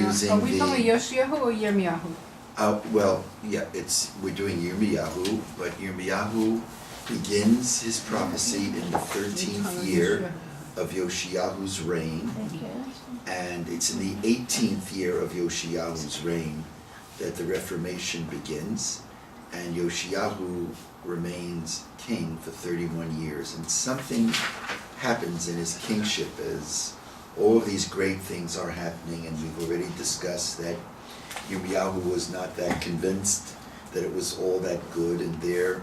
using Are we talking the, Yoshiyahu or Yirmiyahu? well, yeah, we're doing Yirmiyahu, but Yirmiyahu begins his prophecy in the 13th year of Yoshiyahu's reign, and it's in the 18th year of Yoshiyahu's reign that the Reformation begins, and Yoshiyahu remains king for 31 years, and something happens in his kingship as all of these great things are happening, and we've already discussed that Yirmiyahu was not that convinced that it was all that good, and there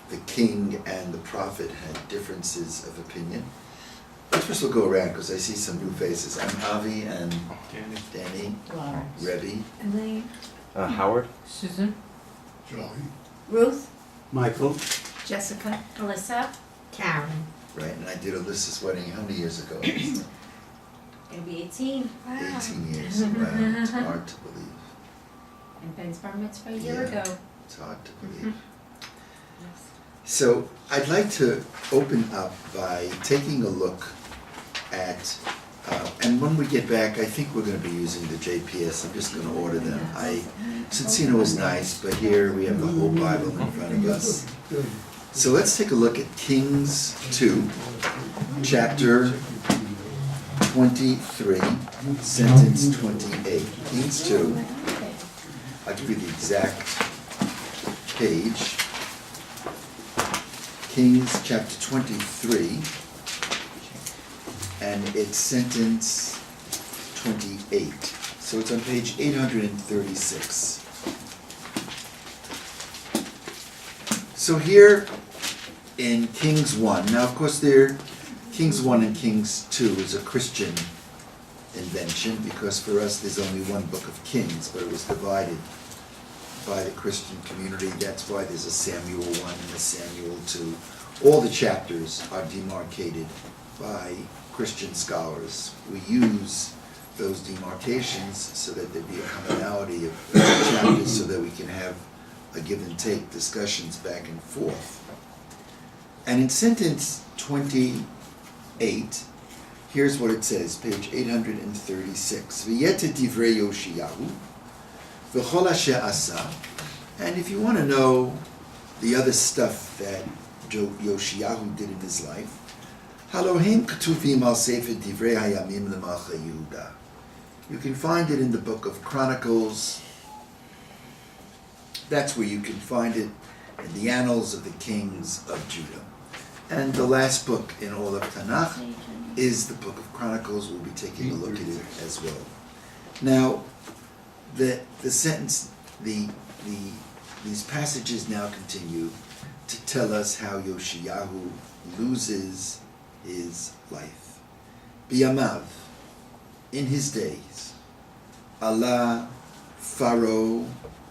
the king and the prophet had differences of opinion. Let's first we'll go around because I see some new faces. I'm Avi and Danny, Rabbi, Elaine, Howard? Susan? Ruth, Michael, Jessica, Alyssa, Karen. right? And I did Alyssa's wedding how many years ago? It'll be 18. 18 years. Wow, it's hard to believe. And Ben's bar mitzvah a year Yeah. ago. It's hard to believe. So I'd like to open up by taking a look at, and when we get back, I think we're going to be using the JPS. I'm just going to order them. Cincino was nice, but here we have the whole Bible in front of us. So let's take a look at Kings 2, chapter 23, sentence 28. Kings 2. I'll give you the exact page. Kings chapter 23, and it's sentence 28. So it's on page 836. So here in Kings 1, now of course Kings 1 and Kings 2 is a Christian invention because for us there's only one book of Kings, but it was divided by the Christian community. That's why there's a Samuel 1 and a Samuel 2. All the chapters are demarcated by Christian scholars. We use those demarcations so that there be a commonality of chapters so that we can have a give and take discussions back and forth. And in sentence 28, here's what it says, page 836. V'yete divrei Yoshiyahu v'chol asher asa. And if you want to know the other stuff that Yoshiyahu did in his life, Halohim ketuvim al sefer divrei hayamim lemalchei Yehuda. You can find it in the book of Chronicles. That's where you can find it in the annals of the kings of Judah. And the last book in all of Tanakh is the book of Chronicles. We'll be taking a look at it as well. Now, the sentence, these passages now continue to tell us how Yoshiyahu loses his life. Biyamav, in his days, Allah, Pharaoh,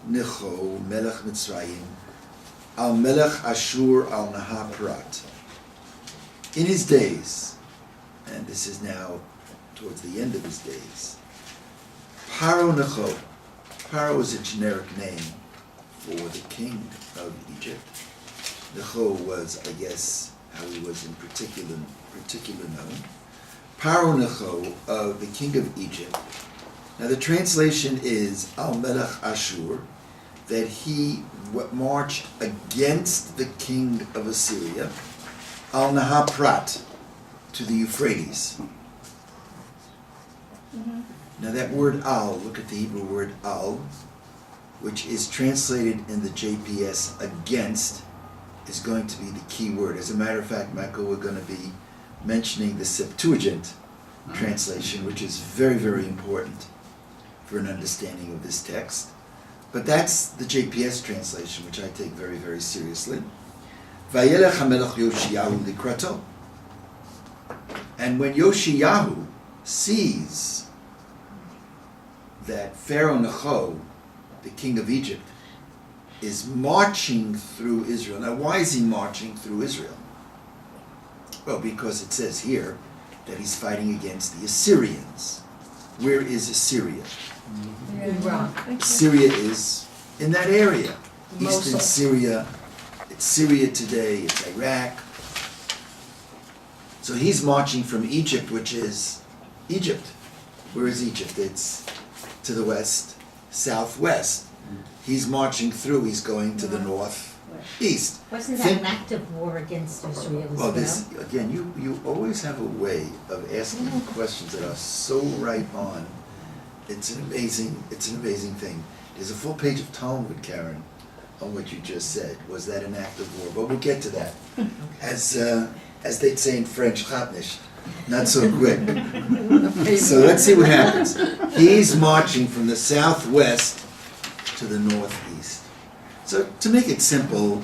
Necho, Melech Mitzrayim, Al Melech Ashur Al Nahaprat. In his days, and this is now towards the end of his days, Paro Necho. Paro is a generic name for the king of Egypt. Necho was, I guess, how he was in particular known. Paro Necho, the king of Egypt. Now the translation is Al Melech Ashur, that he marched against the king of Assyria, Al Nahaprat, to the Euphrates. Mm-hmm. Now that word Al, look at the Hebrew word Al, which is translated in the JPS against, is going to be the key word. As a matter of fact, Michael, we're going to be mentioning the Septuagint translation, which is very, very important for an understanding of this text. But that's the JPS translation, which I take very, very seriously. Vayelech HaMelech Yoshiyahu likrato. And when Yoshiyahu sees that Pharaoh Necho, the king of Egypt, is marching through Israel. Now, why is he marching through Israel? Well, because it says here that he's fighting against the Assyrians. Where is Assyria? Iraq. Syria is in that area. Eastern Mosul. Syria. It's Syria today. It's Iraq. So he's marching from Egypt, which is Egypt. Where is Egypt? It's to the west, southwest. He's marching through, he's going to the northeast. Wasn't that an active war against Israel as well? This, again, you always have a way of asking questions that are so right on. It's an amazing thing. There's a full page of Talmud, Karen, on what you just said. Was that an act of war? But we'll get to that. As they'd say in French, "Chatnish," not so quick. So let's see what happens. He's marching from the southwest to the northeast. So to make it simple,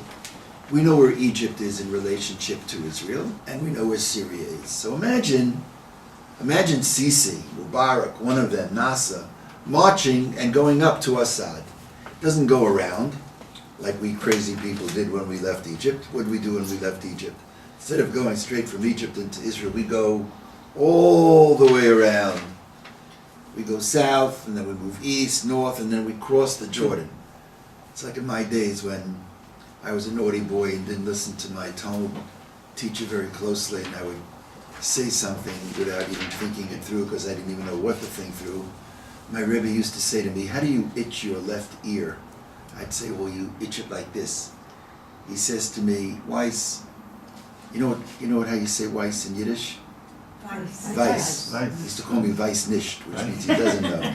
we know where Egypt is in relationship to Israel, and we know where Syria is. So imagine Sisi, Mubarak, one of them, Nasser, marching and going up to Assad. Doesn't go around like we crazy people did when we left Egypt. What did we do when we left Egypt? Instead of going straight from Egypt into Israel, we go all the way around. We go south, and then we move east, north, and then we cross the Jordan. It's like in my days when I was a naughty boy and didn't listen to my Talmud teacher very closely, and I would say something without even thinking it through because I didn't even know what to think through. My Rabbi used to say to me, "How do you itch your left ear?" I'd say, "Well, you itch it like this." He says to me, "Weiss, you know what how you say Weiss in Yiddish?" Weiss. He used to call me Weiss nicht, which means he doesn't know.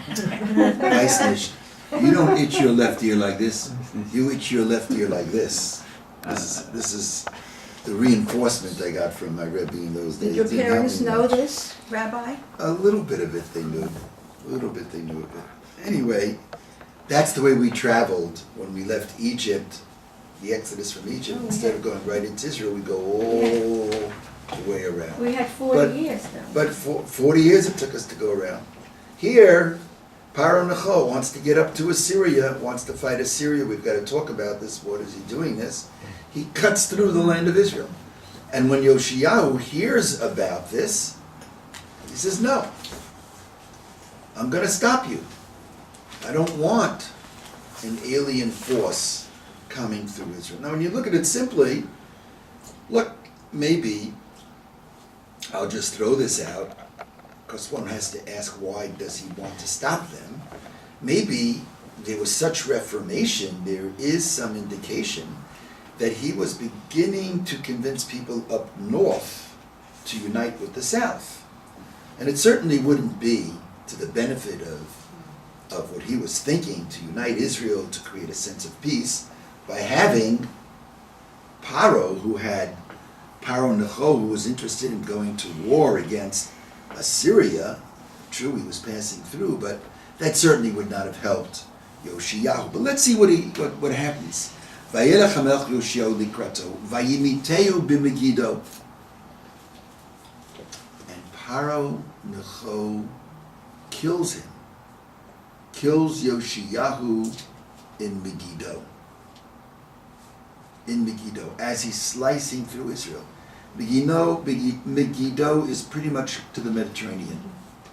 Weiss nicht. You don't itch your left ear like this. You itch your left ear like this. This is the reinforcement I got from my Rebbe in those days. Did your parents know this, Rabbi? A little bit of it they knew. A little bit they knew of it. Anyway, that's the way we traveled when we left Egypt, the Exodus from Egypt. Instead of going right into Israel, we go all the way around. We had 40 years though. But for 40 years it took us to go around. Here, Paro Necho wants to get up to Assyria, wants to fight Assyria. We've got to talk about this. What is he doing this? He cuts through the land of Israel. And when Yoshiyahu hears about this, he says, "No, I'm going to stop you. I don't want an alien force coming through Israel." Now, when you look at it simply, look, maybe I'll just throw this out, because one has to ask, why does he want to stop them? Maybe there was such reformation, there is some indication that he was beginning to convince people up north to unite with the south. And it certainly wouldn't be to the benefit of what he was thinking, to unite Israel, to create a sense of peace, by having Paro Necho, who was interested in going to war against Assyria. True, he was passing through, but that certainly would not have helped Yoshiyahu. But let's see what happens. Vayelech hamelech Yoshiyahu likrato, vayimiteu b'Megiddo. And Paro Necho kills him. Kills Yoshiyahu in Megiddo. In Megiddo, as he's slicing through Israel. Megiddo is pretty much to the Mediterranean.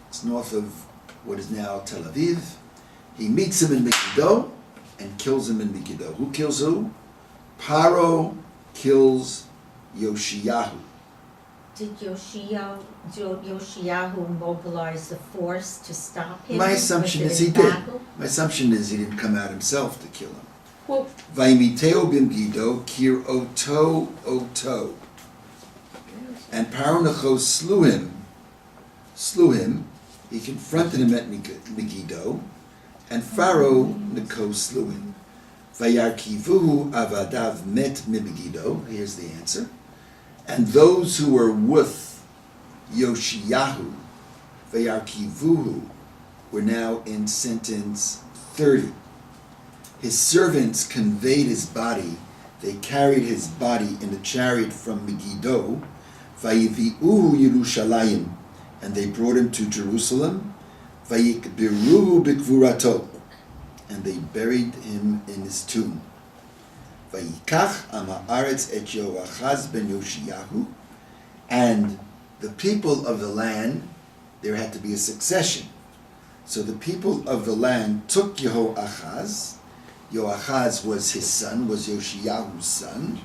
It's north of what is now Tel Aviv. He meets him in Megiddo and kills him in Megiddo. Who kills who? Paro kills Yoshiyahu. Did Yoshiyahu mobilize the force to stop him? My assumption is he did. My assumption is he didn't come out himself to kill him. Well, Vaimiteo b'Megiddo kir oto. And Paro Necho slew him, he confronted him at Megiddo, and Pharaoh Necho slew him. Vayarkivuhu avadav met Megiddo, here's the answer. And those who were with Yoshiyahu, Vayarkivuhu, were now in sentence 30. His servants conveyed his body, they carried his body in a chariot from Megiddo, Vayivi'uhu Yerushalayim, and they brought him to Jerusalem, Vayikbiruhu bikvurato, and they buried him in his tomb. Vayikach am haaretz et Yoachaz ben Yoshiyahu, and the people of the land, there had to be a succession. So the people of the land took Yehoachaz. Yoachaz was his son, was Yoshiyahu's son.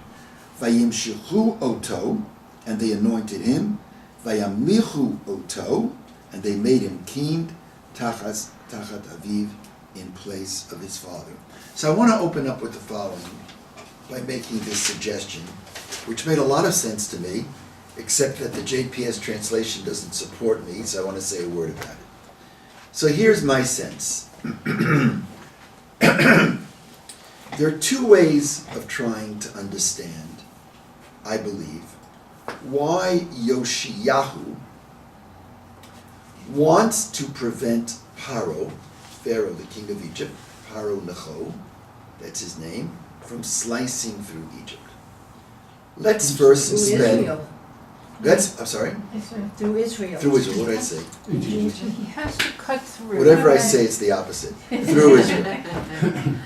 Vayimshichu oto, and they anointed him. Vayamlichu oto, and they made him king. Tachas tachat aviv, in place of his father. So I want to open up with the following by making this suggestion, which made a lot of sense to me, except that the JPS translation doesn't support me, so I want to say a word about it. So here's my sense. There are two ways of trying to understand, I believe, why Yoshiyahu wants to prevent Pharaoh, the king of Egypt, Pharaoh Necho, that's his name, from slicing through Egypt. Let's first Through suspend. Israel. I'm sorry? Through Israel. Through Israel, what did I say? He has to cut through. Whatever I say, it's the opposite. Through Israel.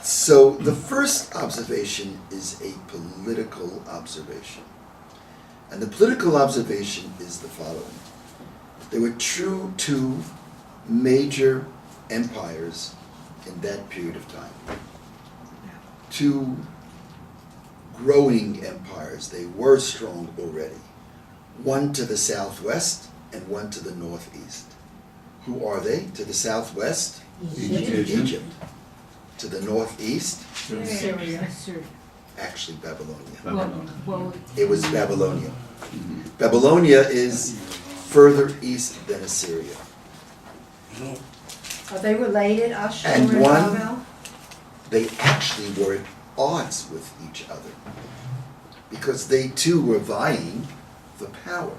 So the first observation is a political observation. And the political observation is the following. There were two major empires in that period of time. Two growing empires. They were strong already. One to the southwest and one to the northeast. Who are they? To the southwest? Egypt. To the northeast? Syria. Actually Babylonia. Well, It was Babylonia. Babylonia is further east than Assyria. Are they related, Ashur And and one- Babel? They actually were at odds with each other because they too were vying for power.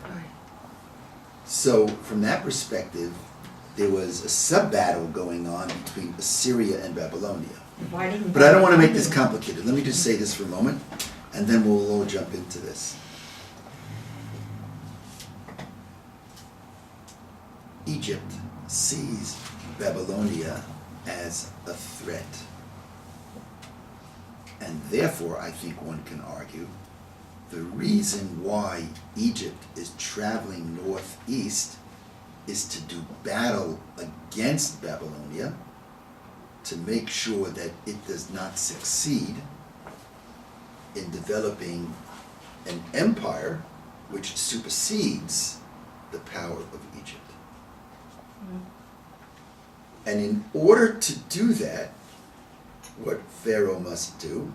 So from that perspective, there was a sub-battle going on between Assyria and Babylonia. But I don't want to make this complicated. Let me just say this for a moment, and then we'll all jump into this. Egypt sees Babylonia as a threat. And therefore, I think one can argue, the reason why Egypt is traveling northeast is to do battle against Babylonia, to make sure that it does not succeed in developing an empire which supersedes the power of Egypt. And in order to do that, what Pharaoh must do,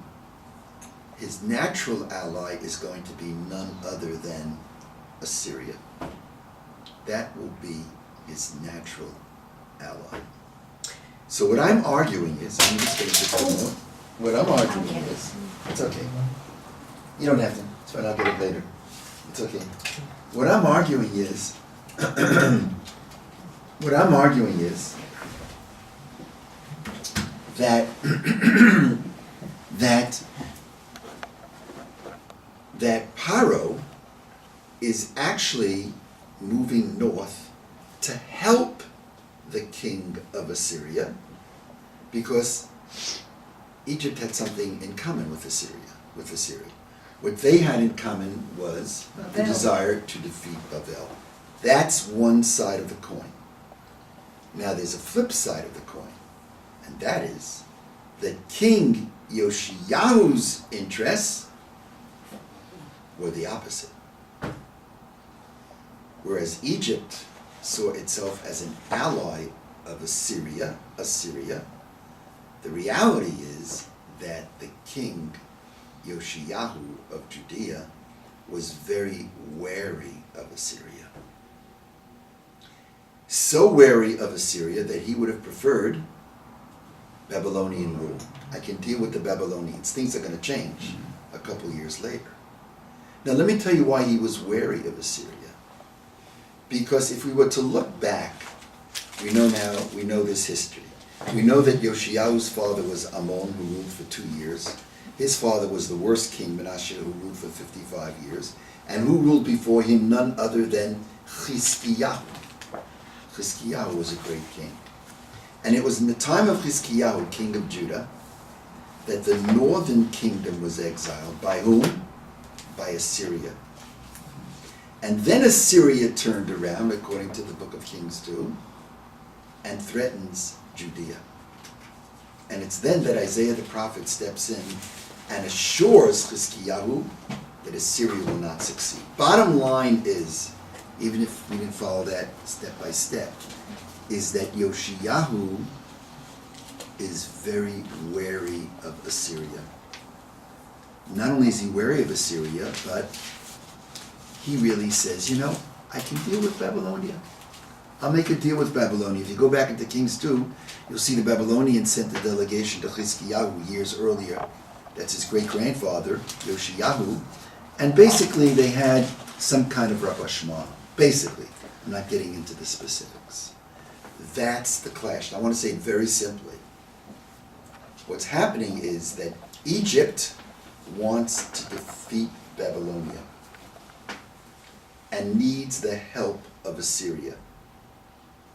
his natural ally is going to be none other than Assyria. That will be his natural ally. So what I'm arguing is, I'm just going to just a moment. What I'm arguing is, it's okay. You don't have to, it's fine, I'll get it later. It's okay. What I'm arguing is, that that Paro is actually moving north to help the king of Assyria, because Egypt had something in common with Assyria. What they had in common was the desire to defeat Babel. That's one side of the coin. Now there's a flip side of the coin, and that is that King Yoshiyahu's interests were the opposite. Whereas Egypt saw itself as an ally of Assyria, the reality is that the king Yoshiyahu of Judea was very wary of Assyria. So wary of Assyria that he would have preferred Babylonian rule. I can deal with the Babylonians. Things are going to change a couple years later. Now let me tell you why he was wary of Assyria. Because if we were to look back, we know this history. We know that Yoshiyahu's father was Ammon, who ruled for 2 years. His father was the worst king, Menashe, who ruled for 55 years. And who ruled before him? None other than Chizkiyahu. Chizkiyahu was a great king. And it was in the time of Chizkiyahu, king of Judah, that the northern kingdom was exiled. By whom? By Assyria. And then Assyria turned around, according to the book of Kings 2, and threatens Judea. And it's then that Isaiah the prophet steps in and assures Chizkiyahu that Assyria will not succeed. Bottom line is, even if we didn't follow that step by step, is that Yoshiyahu is very wary of Assyria. Not only is he wary of Assyria, but he really says, I can deal with Babylonia. I'll make a deal with Babylonia. If you go back into Kings 2, you'll see the Babylonians sent a delegation to Chizkiyahu years earlier. That's his great-grandfather, Yoshiyahu. And basically they had some kind of rapprochement. Basically. I'm not getting into the specifics. That's the clash. And I want to say it very simply. What's happening is that Egypt wants to defeat Babylonia and needs the help of Assyria.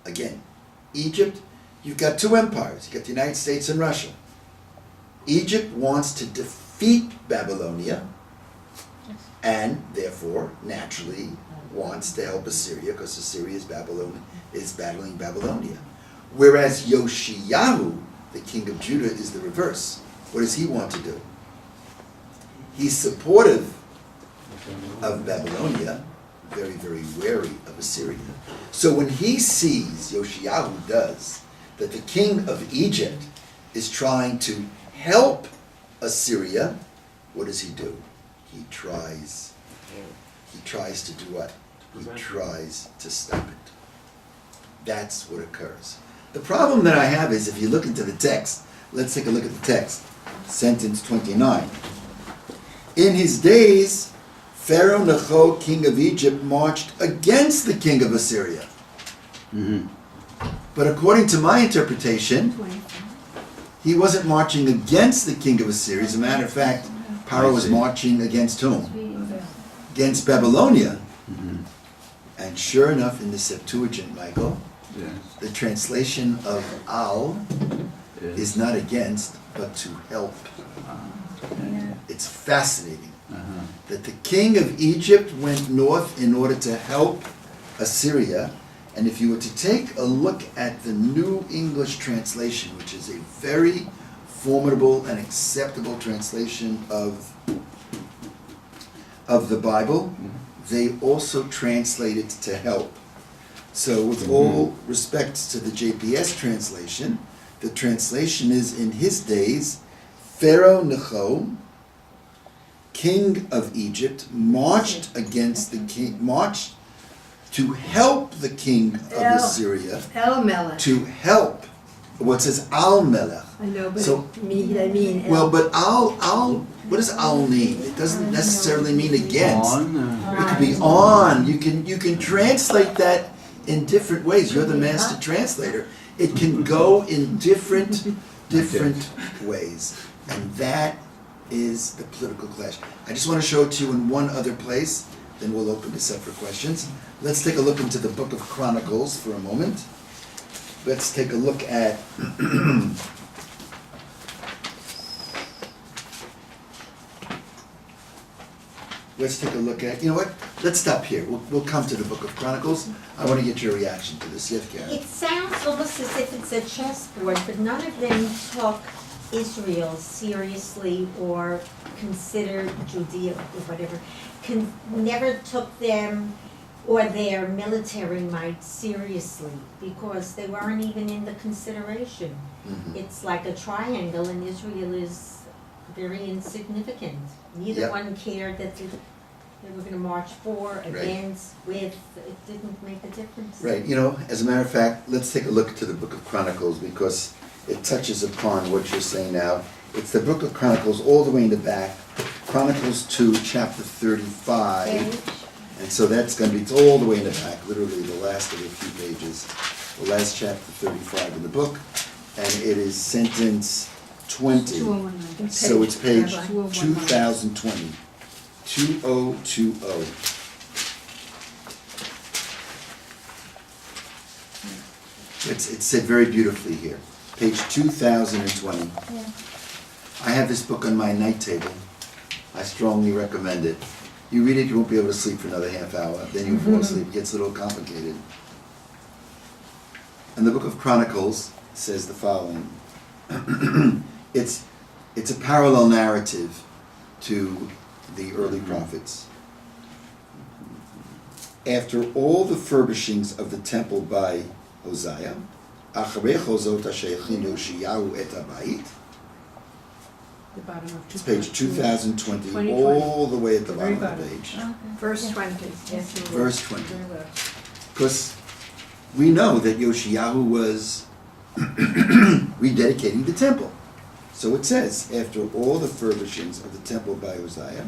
Again, Egypt, you've got two empires. You've got the United States and Russia. Egypt wants to defeat Babylonia and therefore, naturally, wants to help Assyria because Assyria is battling Babylonia. Whereas Yoshiyahu, the king of Judah, is the reverse. What does he want to do? He's supportive of Babylonia, very, very wary of Assyria. So when he sees, Yoshiyahu does, that the king of Egypt is trying to help Assyria, what does he do? He tries to do what? He tries to stop it. That's what occurs. The problem that I have is if you look into the text, let's take a look at the text. Sentence 29. In his days, Pharaoh Necho, king of Egypt, marched against the king of Assyria. Mm-hmm. But according to my interpretation, he wasn't marching against the king of Assyria. As a matter of fact, Pharaoh was marching against whom? Against Babylonia. Mm-hmm. And sure enough, in the Septuagint, Michael, the translation of al is not against, but to help. It's fascinating that the king of Egypt went north in order to help Assyria. And if you were to take a look at the New English translation, which is a very formidable and acceptable translation of the Bible, they also translate it to help. So with all respect to the JPS translation, the translation is, in his days, Pharaoh Necho, king of Egypt, marched against the king, marched to help the king of Assyria. El-Melech. To help. What says Al-Melech. I know, but So, they mean well, but what does al mean? It doesn't necessarily mean against. It could be on. You can translate that in different ways. You're the master translator. It can go in different ways. And that is the political clash. I just want to show it to you in one other place, then we'll open this up for questions. Let's take a look into the book of Chronicles for a moment. Let's take a look at you know what? Let's stop here. We'll come to the book of Chronicles. I want to get your reaction to this. Yes, Karen? It sounds almost as if it's a chessboard, but none of them took Israel seriously or considered Judea or whatever. Never took them or their military might seriously because they weren't even in the consideration. Mm-hmm. It's like a triangle and Israel is very insignificant. Neither one cared that they were going to march for, against, with. It didn't make a difference. Right. As a matter of fact, let's take a look to the book of Chronicles because it touches upon what you're saying now. It's the book of Chronicles all the way in the back. Chronicles 2, chapter 35. And so that's going to be, it's all the way in the back, literally the last of a few pages. The last chapter 35 in the book. And it is sentence 20. So it's page 2020. 2020. It's said very beautifully here. Page 2020. Yeah. I have this book on my night table. I strongly recommend it. You read it, you won't be able to sleep for another half hour. Then you fall asleep. It gets a little complicated. And the book of Chronicles says the following. It's a parallel narrative to the early prophets. After all the furbishings of the temple by Hosea, Acharei chozot asher yachin Yoshiyahu et habayit. The bottom of It's page 2020, 2020. all the way at the Very bottom of the bottom. page. Verse 20. Yes, you will. Verse 20. Very well. Because we know that Yoshiyahu was rededicating the temple. So it says, after all the furbishings of the temple by Hosea,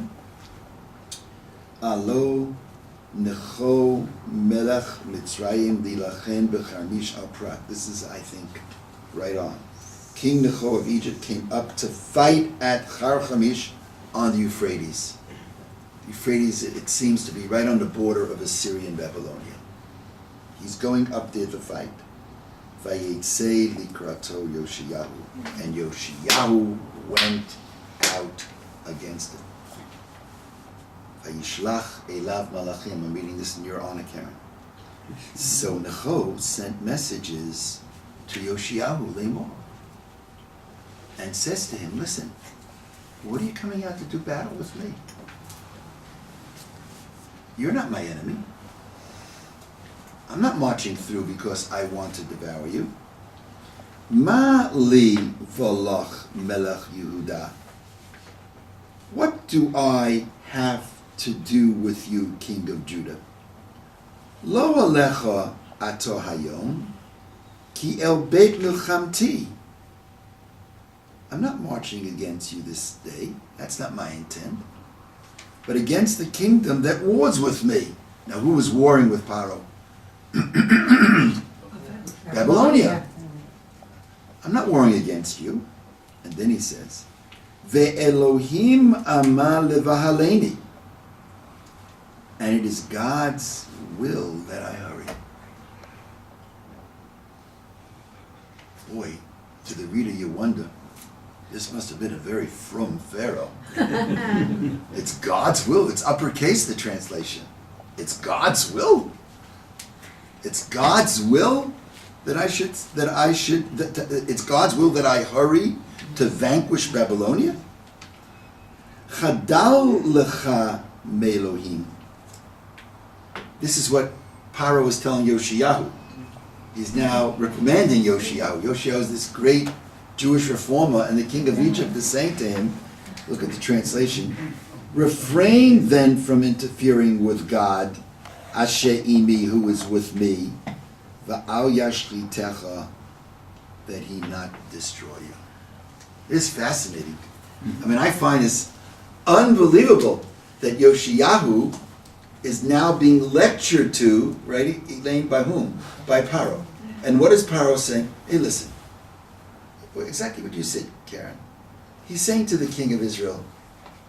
Alo necho melech Mitzrayim dilachem b'charmish al prat. This is, I think, right on. King Necho of Egypt came up to fight at Har Chamish on the Euphrates. The Euphrates, it seems to be right on the border of Assyrian Babylonia. He's going up there to fight. Vayetzei likrato Yoshiyahu. And Yoshiyahu went out against him. Vayishlach elav malachim. I'm reading this in your honor, Karen. So Necho sent messages to Yoshiyahu, Lemor, and says to him, listen, what are you coming out to do battle with me? You're not my enemy. I'm not marching through because I want to devour you. Ma li volach melech Yehuda. What do I have to do with you, King of Judah? Lo alecha ato hayom, ki el beit milchamti. I'm not marching against you this day. That's not my intent. But against the kingdom that wars with me. Now, who was warring with Paro? Babylonia. I'm not warring against you. And then he says, Ve'elohim ama levahaleni. And it is God's will that I hurry. Boy, to the reader you wonder, this must have been a very frum Pharaoh. It's God's will. It's uppercase, the translation. It's God's will. It's God's will it's God's will that I hurry to vanquish Babylonia? Chadal lecha me'Elohim. This is what Paro is telling Yoshiyahu. He's now reprimanding Yoshiyahu. Yoshiyahu is this great Jewish reformer, and the king of Egypt is saying to him, look at the translation, refrain then from interfering with God, Asher imi, who is with me, va'al yashchitecha, that he not destroy you. It's fascinating. I mean, I find this unbelievable that Yoshiyahu is now being lectured to, right, Elaine, by whom? By Paro. And what is Paro saying? Hey, listen, exactly what you said, Karen. He's saying to the king of Israel,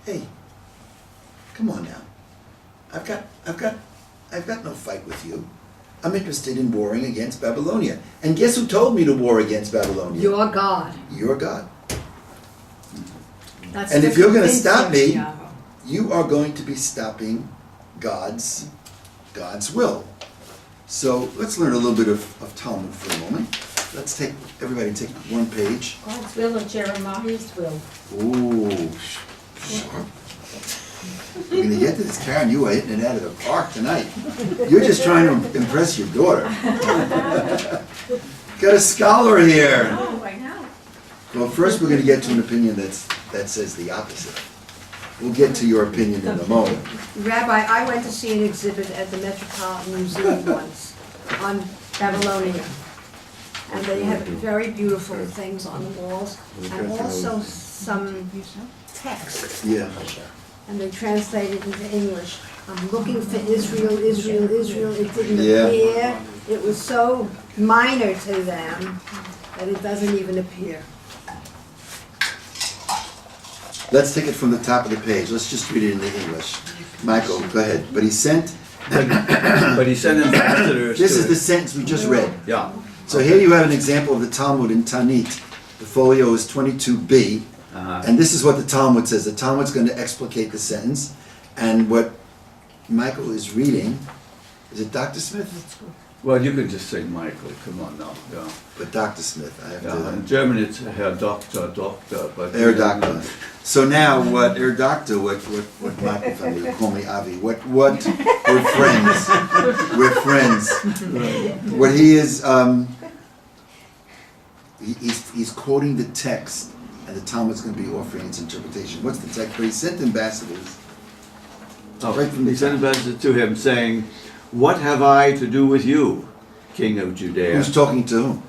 hey, come on now. I've got no fight with you. I'm interested in warring against Babylonia. And guess who told me to war against Babylonia? Your God. Your God. That's And the if you're going to convinced stop me, Yoshiyahu. you are going to be stopping God's will. So let's learn a little bit of Talmud for a moment. Let's everybody take one page. God's will or Jeremiah's will? Ooh, sharp. We're going to get to this, Karen. You are hitting it out of the park tonight. You're just trying to impress your daughter. Got a scholar here. Oh, I know. Well, first we're going to get to an opinion that says the opposite. We'll get to your opinion in a moment. Rabbi, I went to see an exhibit at the Metropolitan Museum once on Babylonia. And they have very beautiful things on the walls and also some text. Yeah. And they translated into English. I'm looking for Israel, Israel, Israel. It didn't Yeah. appear. It was so minor to them that it doesn't even appear. Let's take it from the top of the page. Let's just read it in the English. Michael, go ahead. But he sent ambassadors. This is the sentence we just read. Yeah. So here you have an example of the Talmud in Tanit. The folio is 22b. And this is what the Talmud says. The Talmud's going to explicate the sentence. And what Michael is reading, is it Dr. Smith? Well, you could just say Michael, come on now, yeah. But Dr. Smith, I have Yeah, in to. German it's Herr Doktor, but... Herr Doctor. So now, what Herr Doctor, what Michael family would call me Avi, what, we're friends. We're friends. What he is, he's quoting the text, and the Talmud's going to be offering its interpretation. What's the text? But he sent ambassadors. Oh, Right from the he sent top. ambassador to him saying, "What have I to do with you, King of Judea?" Who's talking to whom?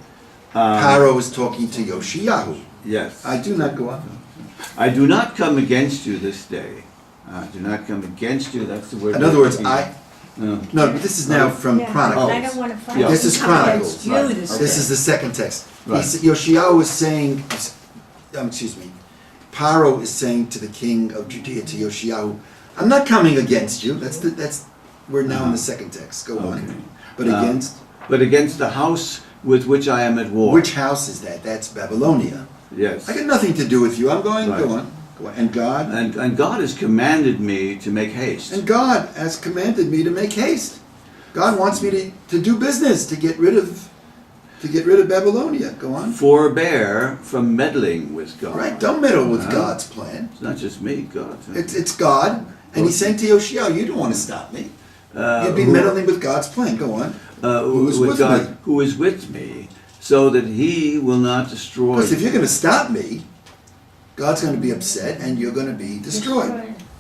Paro is talking to Yoshiyahu. Yes. I do not go on. I do not come against you this day. I do not come against you, that's the word. In other words, No. no, but this is now from Yeah, Chronicles. I don't wanna fight. Yeah. This is Come Chronicles. against you Right. this This day. is the second text. Right. Yoshiyahu is saying, excuse me, Paro is saying to the king of Judea, to Yoshiyahu, I'm not coming against you. We're now in the second text. Go Okay. on. But against, But against the house with which I am at war. which house is that? That's Babylonia. Yes. I got nothing to do with you. I'm going, Right. go on. Go on. And God? And God has commanded me to make haste. And God has commanded me to make haste. God wants me to do business, to get rid of Babylonia. Go on. Forbear from meddling with God. Right, don't meddle with Uh-huh. God's plan. It's not just me, God. It's God, and he's saying to Yoshiyahu, you don't want to stop me. You'd be who- meddling with God's plan. Go on. Who is with God, me? who is with me, so that he will not destroy. Because if you're going to stop me, God's going to be upset, and you're going to be destroyed.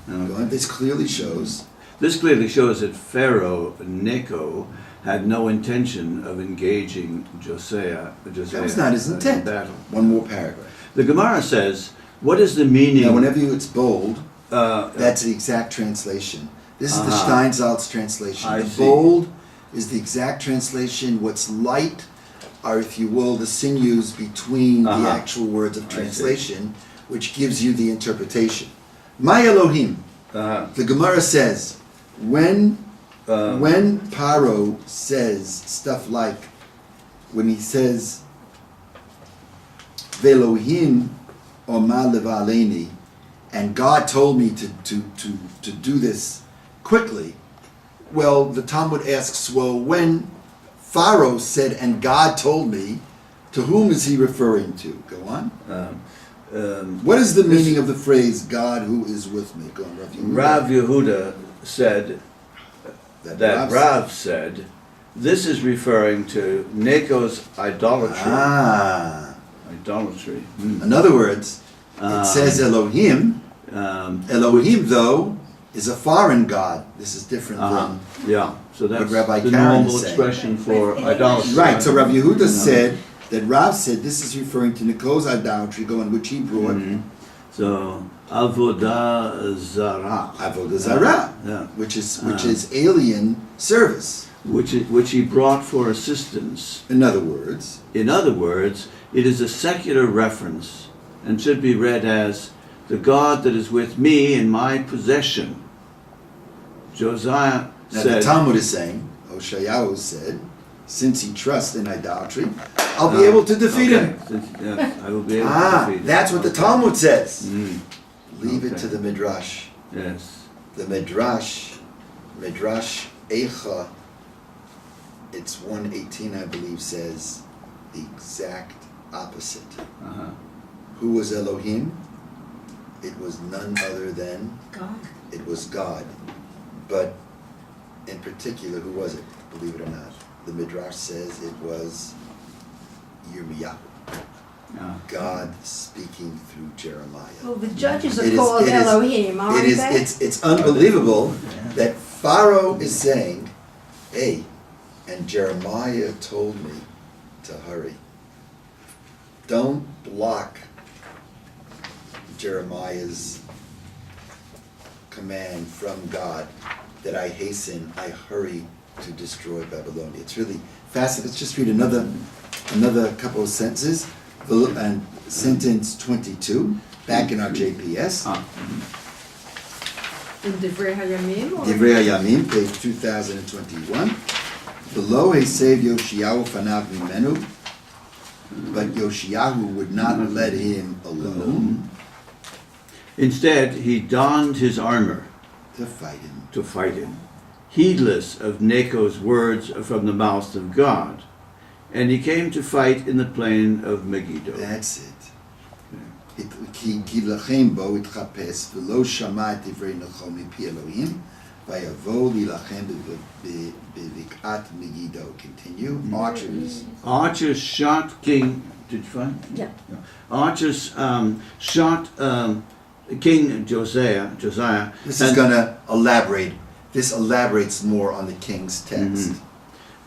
Go on. This clearly shows. This clearly shows that Pharaoh Necho had no intention of engaging Josiah That was not his in intent. battle. One more paragraph. The Gemara says, "What is the meaning?" Now, whenever it's bold, uh, that's the exact translation. This is the Uh-huh. Steinsaltz translation. I The see. bold is the exact translation. What's light are, if you will, the sinews between the Uh-huh. actual words of I see. translation, which gives you the interpretation. My Elohim, the Gemara says, when Paro says stuff like, when he says, Velohim Omar Levaleni, and God told me to do this quickly. Well, the Talmud asks, well, when Pharaoh said, and God told me, to whom is he referring to? Go on. What is the meaning of the phrase, God who is with me? Go on, Rav Yehuda. Rav Yehuda said that Rav said, this is referring to Necho's idolatry. Idolatry. In other words, it says Elohim. Elohim, though, is a foreign god. This is different than... Yeah, so that's Rabbi the Karen normal is saying. expression for idolatry. Right, so Rav Yehuda said that Rav said this is referring to Nicole's idolatry, going which he brought So, Avodah Zarah. Avodah Zarah, Yeah. which is alien service. Which he brought for assistance. In other words, In other words, it is a secular reference and should be read as the God that is with me in my possession. Josiah now the said, Talmud is saying, Hoshayahu said, since he trusts in idolatry, I'll be able to defeat him. Yes, I will be able to defeat him. That's what the Talmud says. Mm, Leave it Okay. to the Midrash. yes. The Midrash Eicha, it's 118, I believe, says the exact opposite. Uh-huh. Who was Elohim? It was none other than, God. it was God. But in particular, who was it? Believe it or not. The Midrash says it was Yirmiyahu. Yeah. God speaking through Jeremiah. Well, the judges It are is- called it is- Elohim, aren't they? It's unbelievable that Pharaoh is saying, hey, and Jeremiah told me to hurry. Don't block Jeremiah's command from God that I hasten, I hurry to destroy Babylonia. It's really fascinating. Let's just read another couple of sentences. And sentence 22, back in our JPS. In Divrei Hayamim? or- Divrei Hayamim, page 2021. Below he saved Yoshiyahu fanav mimenu, but Yoshiyahu would not let him alone Instead, he donned his armor to fight him. to fight him. heedless of Necho's words from the mouth of God. And he came to fight in the plain of Megiddo. That's it. כי לכם בו התחפש ולא שמע את דברי נחום מפי אלוהים ויבוא להילחם בבקעת מגידו. Continue. Archers shot King. Did you find? Yeah. Archers shot King Josiah. This is going to elaborate. This elaborates more on the king's text.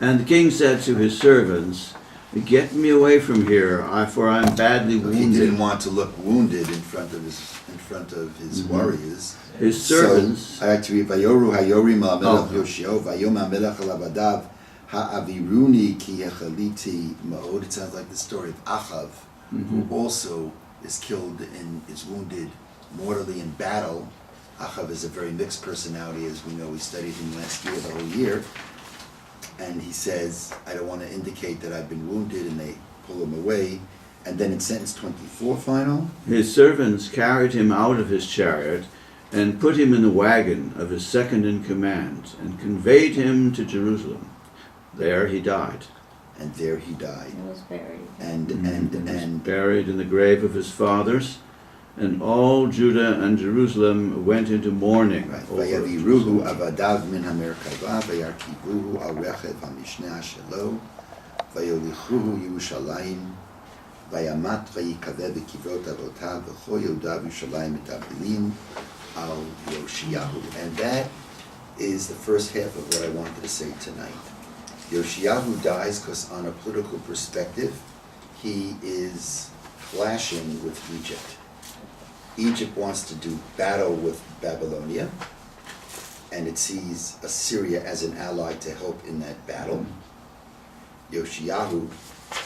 And the king said to his servants, "Get me away from here, for I am badly He wounded." didn't want to look wounded in front of his warriors. His servants. So I like to read Vayoru Hayorim al Melech Yoshio Vayom Melech al Abadav Ha'aviruni ki hechaliti ma'od. It sounds like the story of Achav, who also is killed and is wounded mortally in battle. Achav is a very mixed personality, as we know. We studied him last year, the whole year. And he says, I don't want to indicate that I've been wounded, and they pull him away. And then in sentence 24 final, His servants carried him out of his chariot and put him in the wagon of his second in command and conveyed him to Jerusalem. There he died. and there he died. He was buried. And Buried in the grave of his fathers, and all Judah and Jerusalem went into mourning right. over Vayaviruhu Jerusalem. avadav min hamerkava vayarkibuhu al rechev hamishna shelo vayolichuhu Yerushalayim vayamat vayikaveh bekivot avotav v'chol Yehuda v'Yerushalayim metabelim al Yoshiyahu. And that is the first half of what I wanted to say tonight. Yoshiyahu dies because on a political perspective, he is clashing with Egypt. Egypt wants to do battle with Babylonia, and it sees Assyria as an ally to help in that battle. Yoshiyahu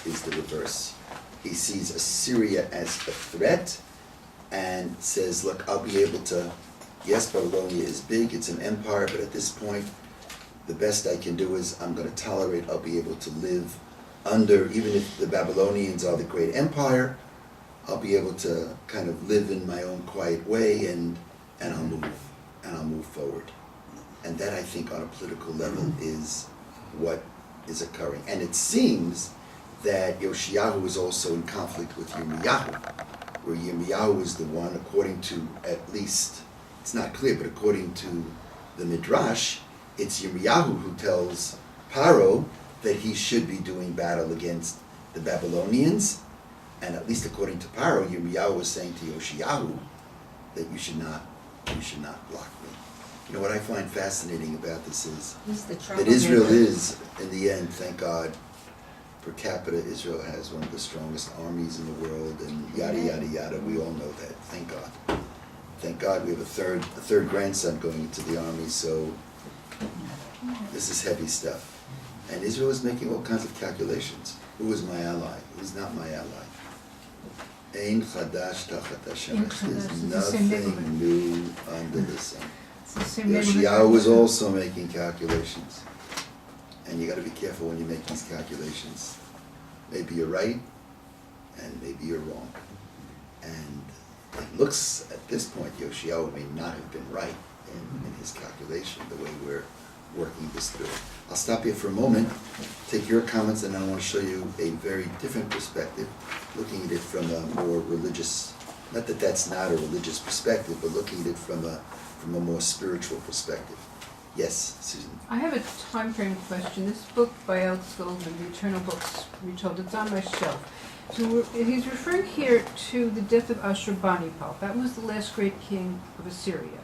is the reverse. He sees Assyria as a threat and says, look, I'll be able to, yes, Babylonia is big, it's an empire, but at this point, the best I can do is I'm going to tolerate, I'll be able to live under, even if the Babylonians are the great empire, I'll be able to kind of live in my own quiet way, and I'll move forward. And that, I think, on a political level is what is occurring. And it seems that Yoshiyahu is also in conflict with Yirmiyahu, where Yirmiyahu is the one, according to, at least, it's not clear, but according to the Midrash, it's Yirmiyahu who tells Paro that he should be doing battle against the Babylonians. And at least according to Paro, Yirmiyahu was saying to Yoshiyahu that you should not block me. You know what I find fascinating about this is He's the that Israel troublemaker. is, in the end, thank God, per capita, Israel has one of the strongest armies in the world, and yada yada yada. We all know that. Thank God. Thank God we have a third grandson going into the army. So this is heavy stuff. And Israel is making all kinds of calculations. Who is my ally? Who's not my ally? Ein chadash tachat Ein hashemesh. chadash, There's it's the same nothing neighborhood. new under the sun. It's the same neighborhood. Yoshiyahu was also making calculations. And you got to be careful when you make these calculations. Maybe you're right, and maybe you're wrong. And it looks, at this point, Yoshiyahu may not have been right in his calculation, the way we're working this through. I'll stop here for a moment, take your comments, and I want to show you a very different perspective, looking at it from a more religious, not that that's not a religious perspective, but looking at it from a more spiritual perspective. Yes, Susan? I have a time frame question. This book by Alex Goldman, The Eternal Books Retold, it's on my shelf. So he's referring here to the death of Ashurbanipal. That was the last great king of Assyria.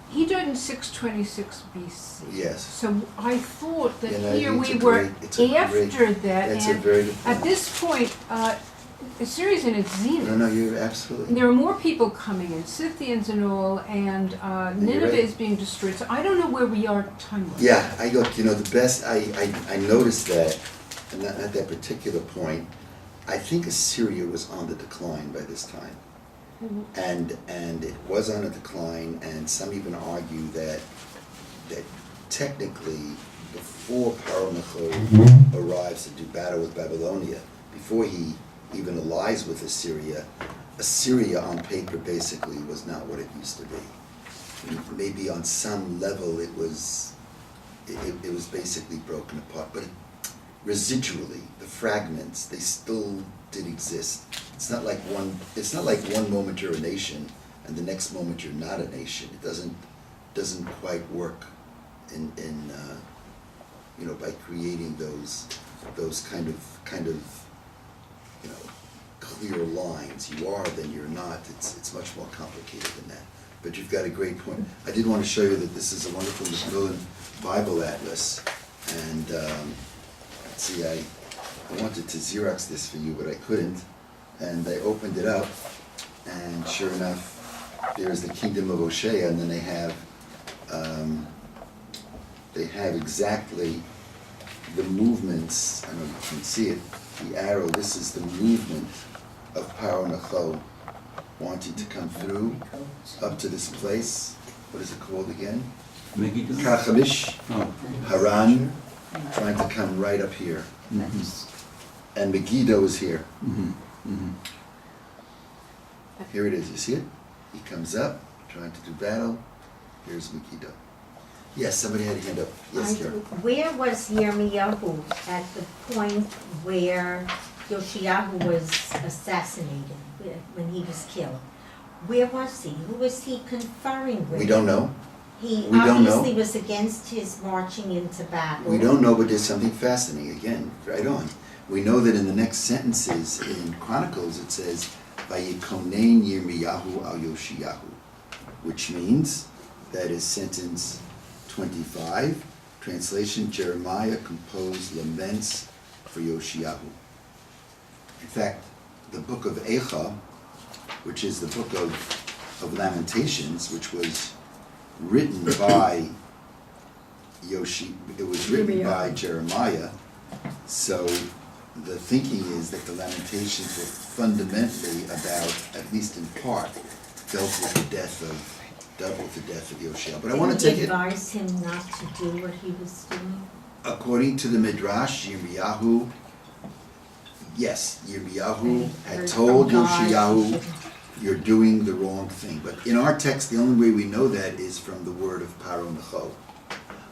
He died in 626 BC. Yes. So I thought that Yeah, no, here it's we a were great- it's a after great- that, That's a and very good point. at this point, Assyria's in its zenith. No, you're absolutely. And there are more people coming in, Scythians and all, and Nineveh right. is being destroyed. So I don't know where we are time-wise. Yeah, I look, the best, I noticed that, and not at that particular point, I think Assyria was on the decline by this time. And it was on a decline, and some even argue that technically, before Paro Necho arrives to do battle with Babylonia, before he even allies with Assyria, Assyria on paper basically was not what it used to be. Maybe on some level it was it was basically broken apart. But residually, the fragments, they still did exist. It's not like one moment you're a nation and the next moment you're not a nation. It doesn't quite work in by creating those kind of clear lines. You are, then you're not. It's much more complicated than that. But you've got a great point. I did want to show you that this is a wonderful Macmillan Bible Atlas, and let's see, I wanted to Xerox this for you, but I couldn't. And I opened it up, and sure enough, there's the kingdom of Hoshea, and then they have exactly the movements. I don't know if you can see it. The arrow. This is the movement of Paro Necho wanting to come through up to this place. What is it called again? Megiddo? Kachamish, Oh. Haran, trying to come right up here. Mm-hmm. And Megiddo is here. Mm-hmm. Mm-hmm. Here it is. You see it? He comes up, trying to do battle. Here's Megiddo. Yes, somebody had a hand up. Yes, Karen. Where was Yirmiyahu at the point where Yoshiyahu was assassinated, when he was killed? Where was he? Who was he conferring with? We don't know. He We don't know. obviously was against his marching into battle. We don't know, but there's something fascinating. Again, right on. We know that in the next sentences in Chronicles it says, Vayikonen Yirmiyahu al Yoshiyahu, which means that is sentence 25, translation, Jeremiah composed laments for Yoshiyahu. In fact, the book of Eicha, which is the book of Lamentations, which was written by by Jeremiah. So the thinking is that the Lamentations were fundamentally about, at least in part, dealt with the death of Yoshiyahu. But I want to take it. Did he advise him not to do what he was doing? According to the Midrash, Yirmiyahu, yes, Yirmiyahu had told Yoshiyahu, you're doing the wrong thing. But in our text, the only way we know that is from the word of Paro Necho.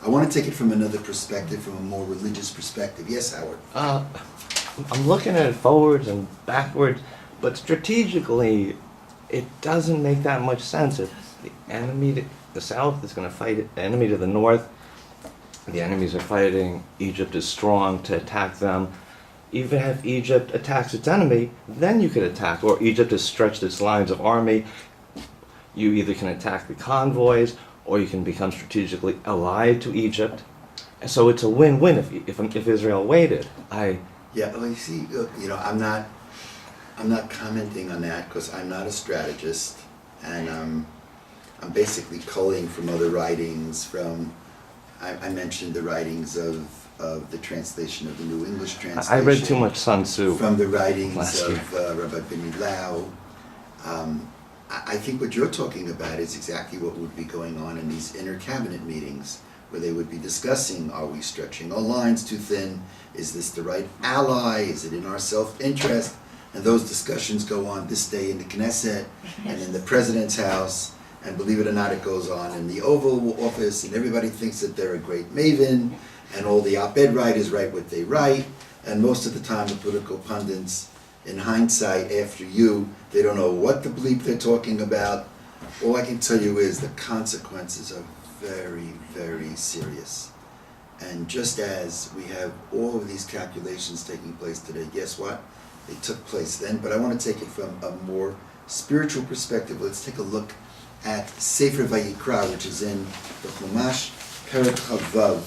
I want to take it from another perspective, from a more religious perspective. Yes, Howard? I'm looking at it forwards and backwards, but strategically, it doesn't make that much sense. If the enemy to the south is going to fight the enemy to the north, the enemies are fighting, Egypt is strong to attack them. Even if Egypt attacks its enemy, then you could attack, or Egypt has stretched its lines of army. You either can attack the convoys, or you can become strategically allied to Egypt. And so it's a win-win if Israel waited. Yeah, well, you see, I'm not commenting on that because I'm not a strategist, and I'm basically culling from other writings. I mentioned the writings of the translation of the New English translation. I read too much Sun Tzu. From the writings last year. of Rabbi Ben Lau. I think what you're talking about is exactly what would be going on in these inter-cabinet meetings, where they would be discussing, are we stretching our lines too thin? Is this the right ally? Is it in our self-interest? And those discussions go on this day in the Knesset and in the President's house, and believe it or not, it goes on in the Oval Office, and everybody thinks that they're a great maven, and all the op-ed writers write what they write, and most of the time the political pundits, in hindsight, after they don't know what the bleep they're talking about. All I can tell you is the consequences are very, very serious. And just as we have all of these calculations taking place today, guess what? They took place then, but I want to take it from a more spiritual perspective. Let's take a look at Sefer Vayikra, which is in the Chumash, Perek Chavav.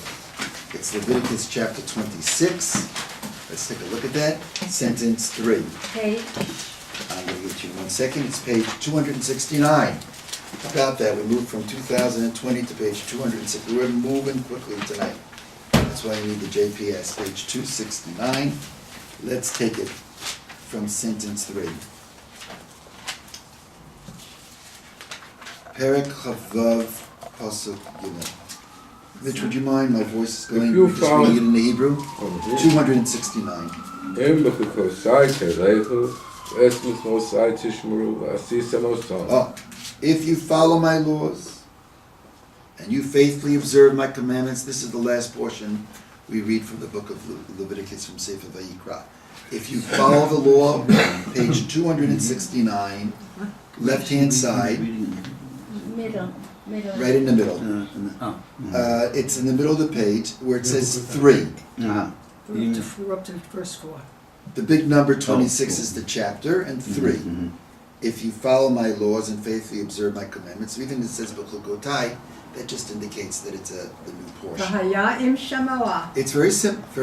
It's Leviticus chapter 26. Let's take a look at that. Sentence 3. Page? I'm going to get you 1 second. It's page 269. How about that? We moved from 2020 to page 260. We're moving quickly tonight. That's why you need the JPS. Page 269. Let's take it from sentence 3. Perek Chavav Pasuk Gimel. Mitch, would you mind? My voice is going. you We're just reading it in the Hebrew. 269. If you follow my laws and you faithfully observe my commandments. This is the last portion we read from the book of Leviticus from Sefer Vayikra. If you follow the law, page 269, left-hand side, Middle. right in the middle. It's in the middle of the page where it says 3. We're up to verse 4. The big number 26 is the chapter, and 3. If you follow my laws and faithfully observe my commandments, so even if it says B'chukotai, that just indicates that it's the new portion. V'haya im shamoah. It's very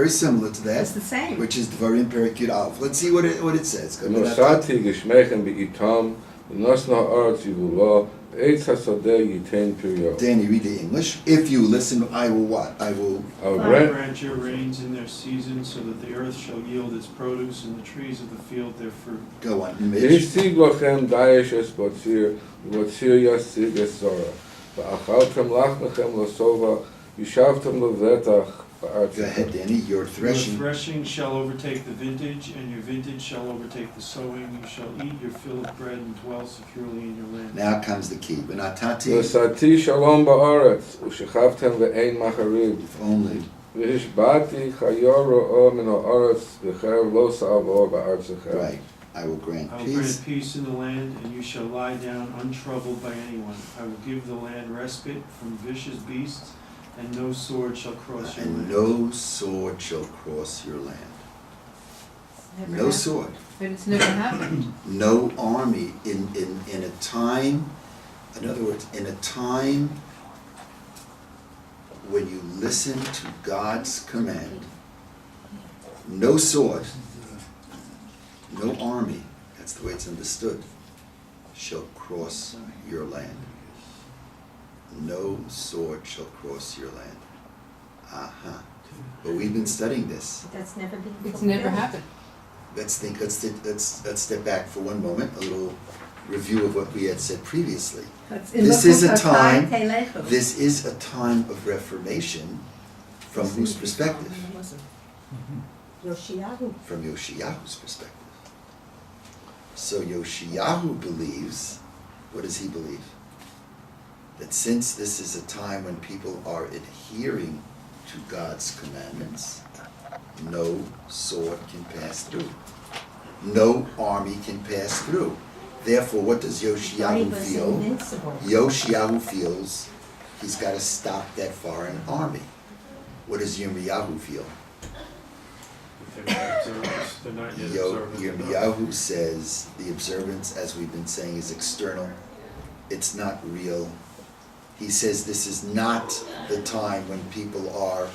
similar to that, It's the same. which is Dvarim Perek Yud Aleph. Let's see what it says. Go to that. ונוסעתי גשמכם בעיתם, ונוסנו הארץ יבולה, ועץ השדה ייתן פריו. Danny, read the English. If you listen, I will what? I will. I'll I'll grant grant your rains in their season, so that the earth shall yield its produce, and the trees of the field their fruit. Go on, Mitch. והשיג לכם דיש אס בציר, ובציר ישיג אס זרע. ואכלתם לחמכם לשובע, ישבתם לבטח Go בארצכם. ahead, Danny. Your Your threshing. threshing shall overtake the vintage, and your vintage shall overtake the sowing. You shall eat your fill of bread and dwell securely in your land. Now comes the key. Benatati, ונשאתי שלום בארץ, ושכבתם ואין מחריב. if only. והשבעתי חיה רעה מן הארץ, וחרב לא סעבור בארצכם. Right. I will grant I will peace. grant peace in the land, and you shall lie down untroubled by anyone. I will give the land respite from vicious beasts, and no sword shall cross your And land. no sword shall cross your land. Never No happened. sword. But it's never happened. No army in a time, in other words, in a time when you listen to God's command, no sword, no army, that's the way it's understood, shall cross your land. No sword shall cross your land. Aha. But we've been studying this. That's never been fulfilled. It's never happened. Let's step back for one moment, a little review of what we had said previously. In This is a B'chukotai time- telechu. This is a time of reformation. From whose perspective? Yoshiyahu. From Yoshiyahu's perspective. So Yoshiyahu believes, what does he believe? That since this is a time when people are adhering to God's commandments, no sword can pass through. No army can pass through. Therefore, what does He Yoshiyahu was feel? invincible. Yoshiyahu feels he's got to stop that foreign army. What does Yirmiyahu feel? They're not observers. They're not yet observers. Yirmiyahu says the observance, as we've been saying, is external. It's not real. He says this is not the time when people are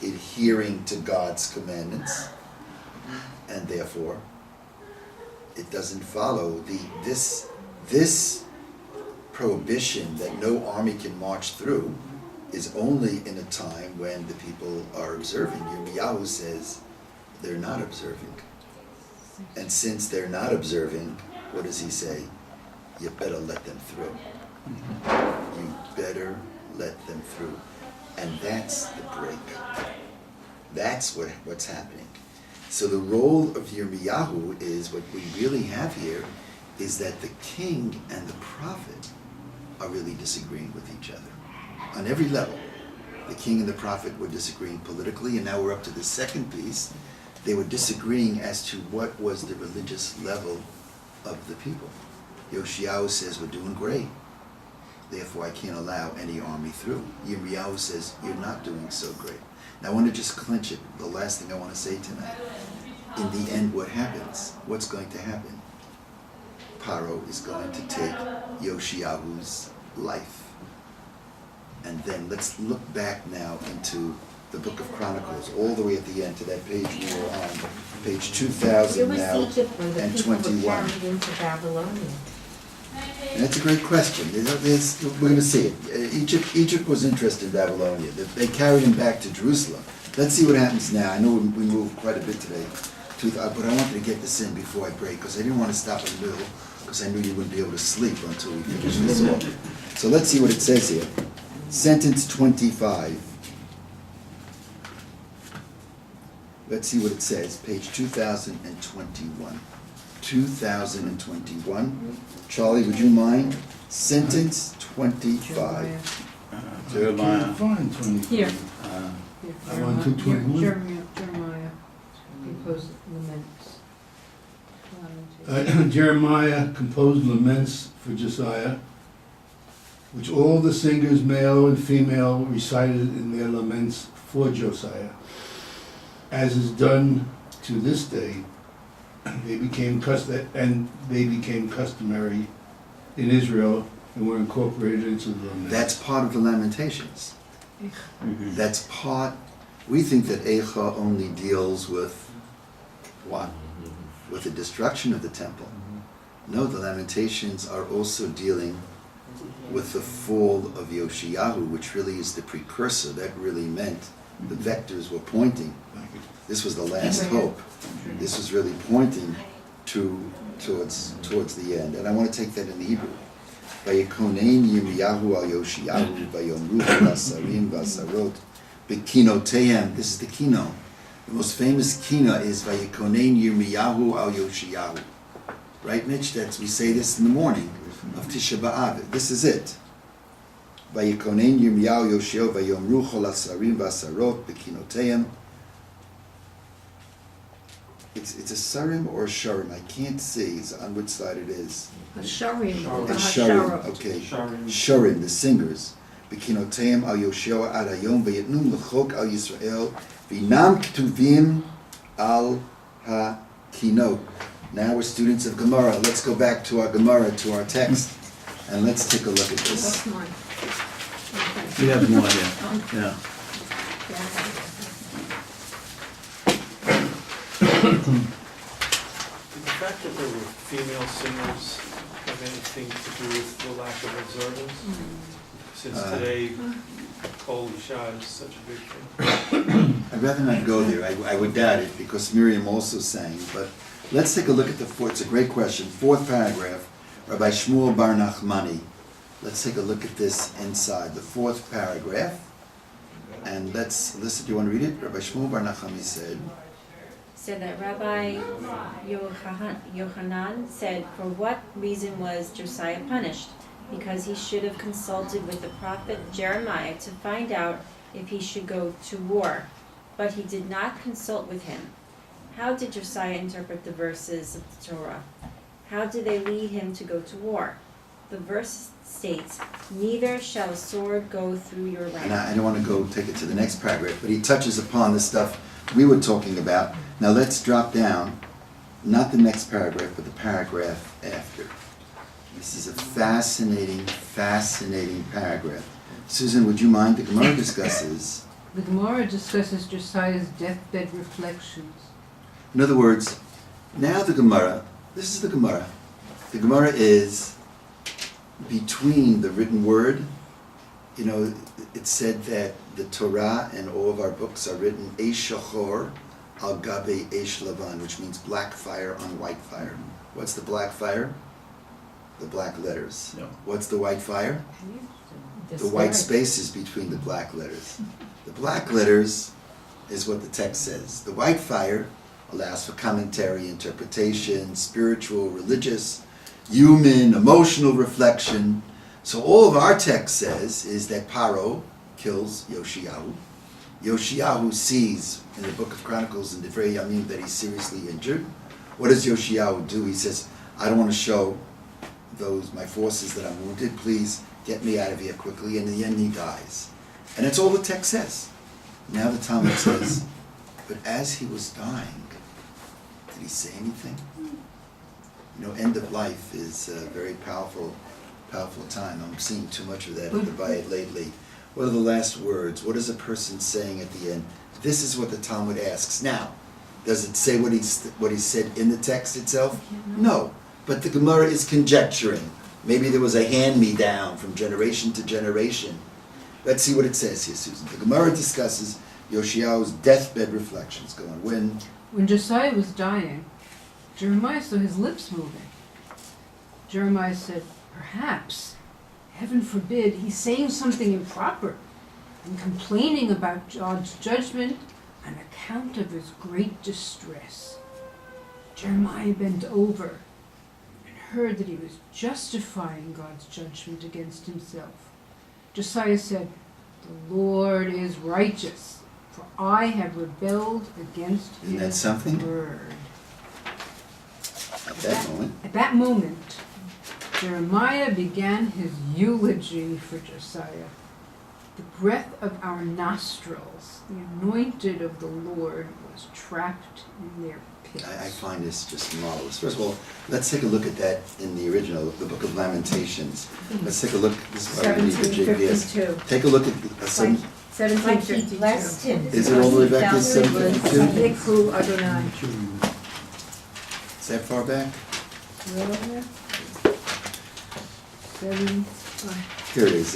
adhering to God's commandments, and therefore it doesn't follow this prohibition that no army can march through is only in a time when the people are observing. Yirmiyahu says they're not observing. And since they're not observing, what does he say? You better let them through. You better let them through. And that's the break. That's what's happening. So the role of Yirmiyahu is, what we really have here is that the king and the prophet are really disagreeing with each other on every level. The king and the prophet were disagreeing politically, and now we're up to the second piece. They were disagreeing as to what was the religious level of the people. Yoshiyahu says, we're doing great, therefore I can't allow any army through. Yirmiyahu says, you're not doing so great. Now I want to just clinch it. The last thing I want to say tonight. In the end, what happens? What's going to happen? Paro is going to take Yoshiyahu's life. And then let's look back now into the book of Chronicles, all the way at the end to that page we were on, page 2000 It now, was Egypt where the and people were 21. carried into Babylonia. And that's a great question. We're going to see it. Egypt was interested in Babylonia. They carried him back to Jerusalem. Let's see what happens now. I know we moved quite a bit today, but I wanted to get this in before I break, because I didn't want to stop in the middle, because I knew you wouldn't be able to sleep until we finish this off. So let's see what it says here. Sentence 25. Let's see what it says, page 2021. 2021. Charlie, would you mind? Sentence 25. Jeremiah. Can't find 24. Here. Here, I want 221. Jeremiah composed laments. Jeremiah composed laments for Josiah, which all the singers, male and female, recited in their laments for Josiah. As is done to this day, they became customary in Israel and were incorporated into the laments. That's part of the Lamentations. Mhm. That's part, we think that Eicha only deals with what? With the destruction of the temple. No, the Lamentations are also dealing with the fall of Yoshiyahu, which really is the precursor. That really meant the vectors were pointing. This was the last hope. This was really pointing towards the end. And I want to take that in the Hebrew. Vayikonein Yirmiyahu al Yoshiyahu vayomru v'asarim v'asarot b'kinotehem. This is the kino. The most famous kina is Vayikonein Yirmiyahu al Yoshiyahu. Right, Mitch? We say this in the morning of Tisha B'Av. This is it. Vayikonein Yirmiyahu Yoshiyahu vayomru chol asarim v'asarot b'kinotehem. It's a sarim or a sharim. I can't see on which side it is. A sharim. A sharim, okay. Sharim. Sharim, the singers. B'kinoteim al Yoshua ad hayom v'yitnum l'chok al Yisrael v'inam ktuvim al ha-kinot. Now we're students of Gemara. Let's go back to our Gemara, to our text, and let's take a look at this. That's mine. We have more here. Yeah. Did the fact that there were female singers have anything to do with the lack of observance? Since today, Kol Isha is such a big thing. I'd rather not go there. I would doubt it, because Miriam also sang. But let's take a look at the fourth. It's a great question. Fourth paragraph, Rabbi Shmuel Bar Nachmani. Let's take a look at this inside. The fourth paragraph. And let's listen. Do you want to read it? Rabbi Shmuel Bar Nachmani said that Rabbi Yochanan said, for what reason was Josiah punished? Because he should have consulted with the prophet Jeremiah to find out if he should go to war. But he did not consult with him. How did Josiah interpret the verses of the Torah? How did they lead him to go to war? The verse states, neither shall a sword go through your And land. I don't want to go take it to the next paragraph, but he touches upon the stuff we were talking about. Now let's drop down, not the next paragraph, but the paragraph after. This is a fascinating, fascinating paragraph. Susan, would you mind? The Gemara discusses. The Gemara discusses Josiah's deathbed reflections. In other words, now the Gemara, this is the Gemara. The Gemara is between the written word. You know, it's said that the Torah and all of our books are written Eish Shachor al Gabe Eish Lavan, which means black fire on white fire. What's the black fire? The black letters. Yeah. What's the white fire? The white spaces between the black letters. The black letters is what the text says. The white fire allows for commentary, interpretation, spiritual, religious, human, emotional reflection. So all of our text says is that Paro kills Yoshiyahu. Yoshiyahu sees in the book of Chronicles in Divrei Yamim that he's seriously injured. What does Yoshiyahu do? He says, I don't want to show my forces that I'm wounded. Please get me out of here quickly. And in the end he dies. And that's all the text says. Now the Talmud says, but as he was dying, did he say anything? You know, end of life is a very powerful time. I'm seeing too much of that in the Bayit lately. What are the last words? What is a person saying at the end? This is what the Talmud asks. Now, does it say what he said in the text itself? No. But the Gemara is conjecturing. Maybe there was a hand-me-down from generation to generation. Let's see what it says here, Susan. The Gemara discusses Yoshiyahu's deathbed reflections. Go on. When Josiah was dying, Jeremiah saw his lips moving. Jeremiah said, perhaps, heaven forbid, he's saying something improper and complaining about God's judgment on account of his great distress. Jeremiah bent over and heard that he was justifying God's judgment against himself. Josiah said, The Lord is righteous, for I have rebelled against Isn't that his something? word. At that moment, At that moment, Jeremiah began his eulogy for Josiah. The breath of our nostrils, the anointed of the Lord, was trapped in their pits. I find this just marvelous. First of all, let's take a look at that in the original, the Book of Lamentations. Let's take a look. This is why we need the JPS. 1752. Take a look at some. Like he blessed him. Is it all the way back to He felt it was- 752? Nikhu Adonai. Is that far back? Seven, Here it is.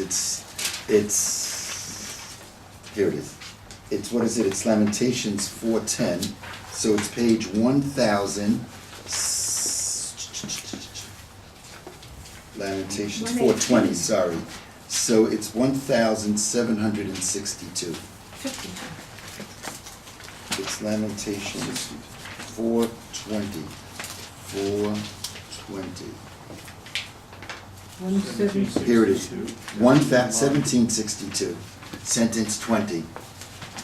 Here it is. It's, what is it? It's Lamentations 4:10. So it's page 1000. Lamentations 4:20, sorry. So it's 1762. It's Lamentations 4:20. 4:20. 176. Here it is. 1762. Sentence 20.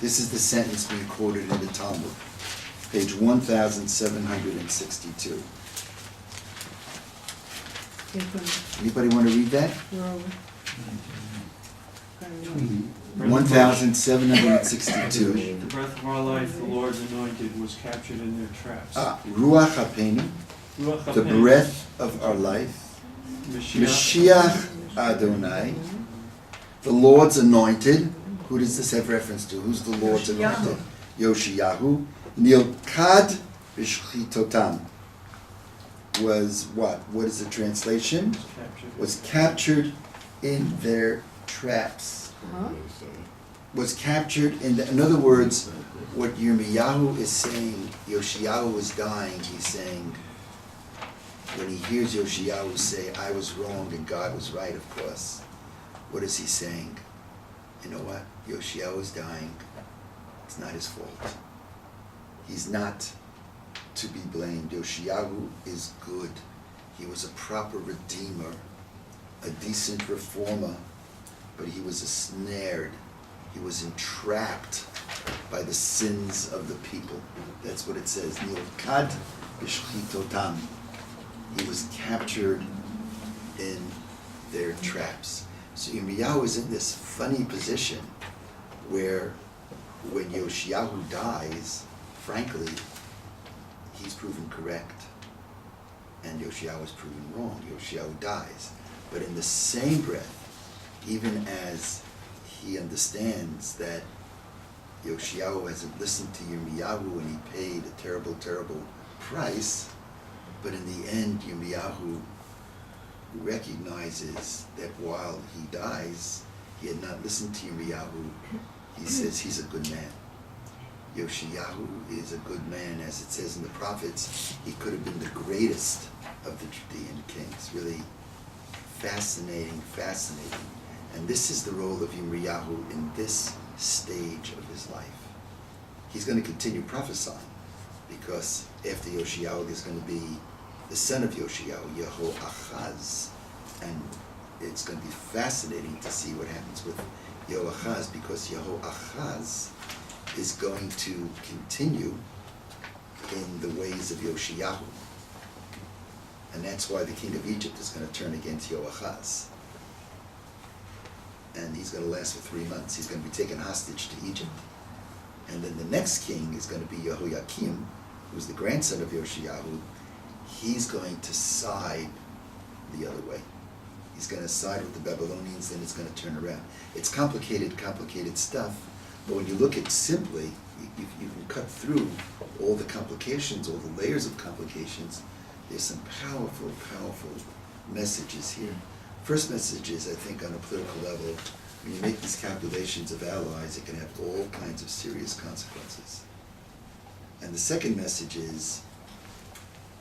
This is the sentence being quoted in the Talmud. Page 1762. Anybody want to read that? 1762. The breath of our life, the Lord's anointed, was captured in their traps. Ruach HaPenu, Ruach the HaPen, breath of our life. Mashiach Adonai, the Lord's anointed. Who does this have reference to? Who's the Lord's anointed? Yoshiyahu. Nilkad b'shchitotam. Was what? What is the translation? captured. Was captured in their traps. Was captured in other words, what Yirmiyahu is saying, Yoshiyahu is dying, he's saying, when he hears Yoshiyahu say, I was wrong and God was right, of course, what is he saying? You know what? Yoshiyahu is dying. It's not his fault. He's not to be blamed. Yoshiyahu is good. He was a proper redeemer, a decent reformer, but he was ensnared. He was entrapped by the sins of the people. That's what it says. Nilkad b'shchitotam. He was captured in their traps. So Yirmiyahu is in this funny position where when Yoshiyahu dies, frankly, he's proven correct and Yoshiyahu is proven wrong. Yoshiyahu dies. But in the same breath, even as he understands that Yoshiyahu hasn't listened to Yirmiyahu and he paid a terrible, terrible price, but in the end, Yirmiyahu recognizes that while he dies, he had not listened to Yirmiyahu. He says he's a good man. Yoshiyahu is a good man, as it says in the prophets. He could have been the greatest of the Judean kings. Really fascinating. And this is the role of Yirmiyahu in this stage of his life. He's going to continue prophesying, because after Yoshiyahu there's going to be the son of Yoshiyahu, Yehoachaz, and it's going to be fascinating to see what happens with Yehoachaz, because Yehoachaz is going to continue in the ways of Yoshiyahu, and that's why the king of Egypt is going to turn against Yehoachaz, and he's going to last for 3 months. He's going to be taken hostage to Egypt, and then the next king is going to be Yehoiakim, who's the grandson of Yoshiyahu. He's going to side the other way. He's going to side with the Babylonians, then it's going to turn around. It's complicated stuff, but when you look at simply, you can cut through all the complications, all the layers of complications. There's some powerful messages here. First message is, I think, on a political level, when you make these calculations of allies, it can have all kinds of serious consequences. And the second message is,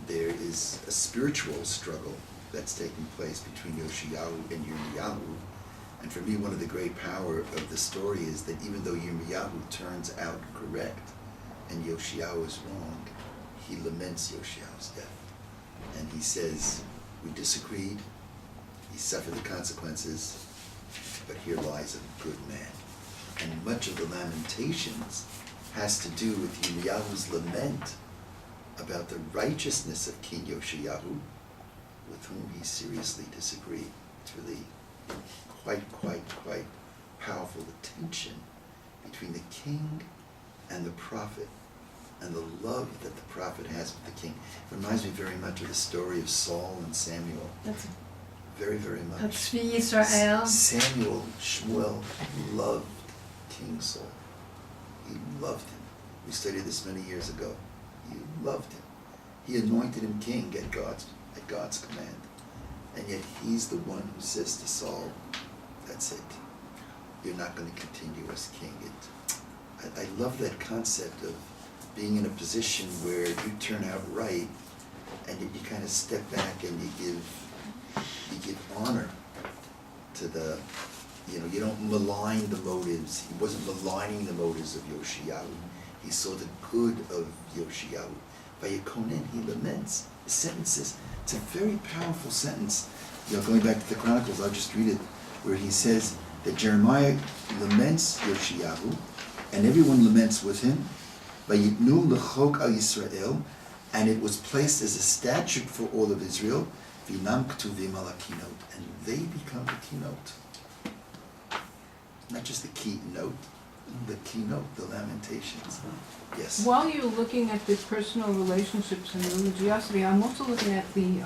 there is a spiritual struggle that's taking place between Yoshiyahu and Yirmiyahu. And for me, one of the great power of the story is that even though Yirmiyahu turns out correct and Yoshiyahu is wrong, he laments Yoshiyahu's death. And he says, we disagreed, he suffered the consequences, but here lies a good man. And much of the Lamentations has to do with Yirmiyahu's lament about the righteousness of King Yoshiyahu, with whom he seriously disagreed. It's really quite powerful, the tension between the king and the prophet, and the love that the prophet has for the king. It reminds me very much of the story of Saul and Samuel. That's Very, very much. Tzvi Yisrael. Samuel, Shmuel, loved King Saul. He loved him. We studied this many years ago. He loved him. He anointed him king at God's command. And yet he's the one who says to Saul, that's it. You're not going to continue as king. I love that concept of being in a position where you turn out right, and you kind of step back and you give honor to the, you don't malign the motives. He wasn't maligning the motives of Yoshiyahu. He saw the good of Yoshiyahu. Vayekonen, he laments. The sentences, it's a very powerful sentence. Going back to the Chronicles, I'll just read it, where he says that Jeremiah laments Yoshiyahu, and everyone laments with him. Vayitnu l'chok al Yisrael, and it was placed as a statute for all of Israel. V'inam ktuvim ala keynote, and they become the keynote. Not just the keynote, the keynote, the Lamentations. Yes. While you're looking at the personal relationships and religiosity, I'm also looking at the